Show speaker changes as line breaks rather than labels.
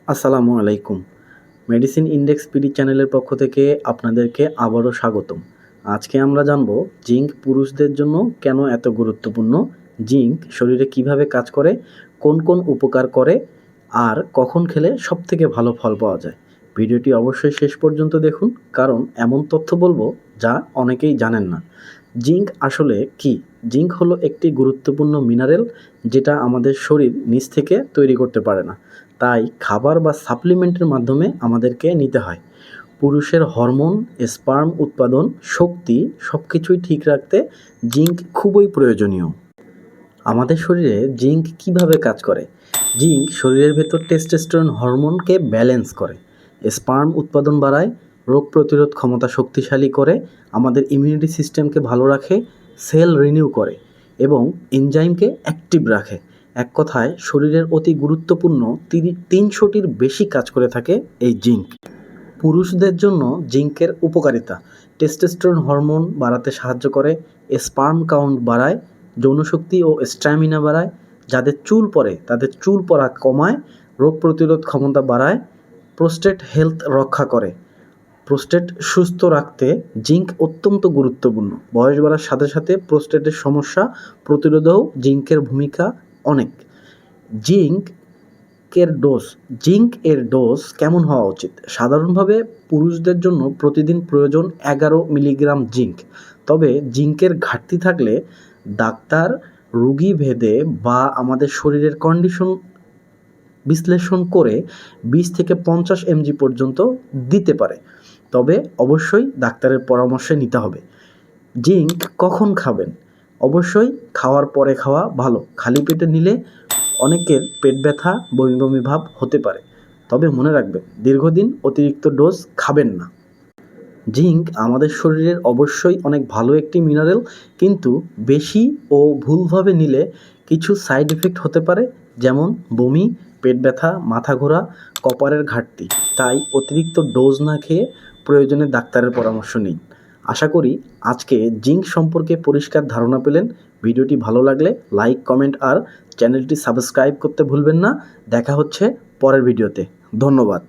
আসসালামু আলাইকুম। Medicine index PD চ্যানেলের পক্ষ থেকে আপনাদেরকে আবারও স্বাগতম। আজকে আমরা জানব জিঙ্ক পুরুষদের জন্য কেন এত গুরুত্বপূর্ণ, জিঙ্ক শরীরে কিভাবে কাজ করে, কোন কোন উপকার করে আর কখন খেলে সবথেকে ভালো ফল পাওয়া যায়। ভিডিওটি অবশ্যই শেষ পর্যন্ত দেখুন, কারণ এমন তথ্য বলবো যা অনেকেই জানেন না। জিঙ্ক আসলে কি? জিঙ্ক হলো একটি গুরুত্বপূর্ণ মিনারেল যেটা আমাদের শরীর নিজ থেকে তৈরি করতে পারে না, তাই খাবার বা সাপ্লিমেন্টের মাধ্যমে আমাদেরকে নিতে হয়। পুরুষের হরমোন, স্পার্ম উৎপাদন, শক্তি সব কিছুই ঠিক রাখতে জিঙ্ক খুবই প্রয়োজনীয়। আমাদের শরীরে জিঙ্ক কিভাবে কাজ করে? জিঙ্ক শরীরের ভেতর টেস্টোস্টেরন হরমোনকে ব্যালেন্স করে, স্পার্ম উৎপাদন বাড়ায়, রোগ প্রতিরোধ ক্ষমতা শক্তিশালী করে, আমাদের ইমিউনিটি সিস্টেমকে ভালো রাখে, সেল রিনিউ করে এবং এনজাইমকে অ্যাক্টিভ রাখে। এক কথায় শরীরের অতি গুরুত্বপূর্ণ 300টির বেশি কাজ করে থাকে এই জিঙ্ক। পুরুষদের জন্য জিঙ্কের উপকারিতা: টেস্টোস্টেরন হরমোন বাড়াতে সাহায্য করে, স্পার্ম কাউন্ট বাড়ায়, যৌনশক্তি ও স্ট্যামিনা বাড়ায়, যাদের চুল পড়ে তাদের চুল পড়া কমায়, রোগ প্রতিরোধ ক্ষমতা বাড়ায়, প্রোস্টেট হেলথ রক্ষা করে। প্রোস্টেট সুস্থ রাখতে জিঙ্ক অত্যন্ত গুরুত্বপূর্ণ। বয়স বাড়ার সাথে সাথে প্রোস্টেটের সমস্যা প্রতিরোধেও জিঙ্কের ভূমিকা অনেক। জিঙ্ক এর ডোজ কেমন হওয়া উচিত? সাধারণভাবে পুরুষদের জন্য প্রতিদিন প্রয়োজন 11 মিলিগ্রাম জিঙ্ক। তবে জিঙ্কের ঘাটতি থাকলে ডাক্তার রোগী ভেদে বা আমাদের শরীরের কন্ডিশন বিশ্লেষণ করে 20 থেকে 50 mg পর্যন্ত দিতে পারে, তবে অবশ্যই ডাক্তারের পরামর্শে নিতে হবে। জিঙ্ক কখন খাবেন? অবশ্যই খাওয়ার পরে খাওয়া ভালো। খালি পেটে নিলে অনেকের পেট ব্যথা, বমি বমি ভাব হতে পারে, তবে মনে রাখবেন দীর্ঘদিন অতিরিক্ত ডোজ খাবেন না। জিঙ্ক আমাদের শরীরের অবশ্যই অনেক ভালো একটি মিনারেল, কিন্তু বেশি ও ভুলভাবে নিলে কিছু সাইড এফেক্ট হতে পারে, যেমন বমি, পেট ব্যথা, মাথা ঘোরা, কপারের ঘাটতি। তাই অতিরিক্ত ডোজ না খেয়ে প্রয়োজনে ডাক্তারের পরামর্শ নিন। আশা করি আজকে জিঙ্ক সম্পর্কে পরিষ্কার ধারণা পেলেন। ভিডিওটি ভালো লাগলে লাইক, কমেন্ট আর চ্যানেলটি সাবস্ক্রাইব করতে ভুলবেন না। দেখা হচ্ছে পরের ভিডিওতে। ধন্যবাদ।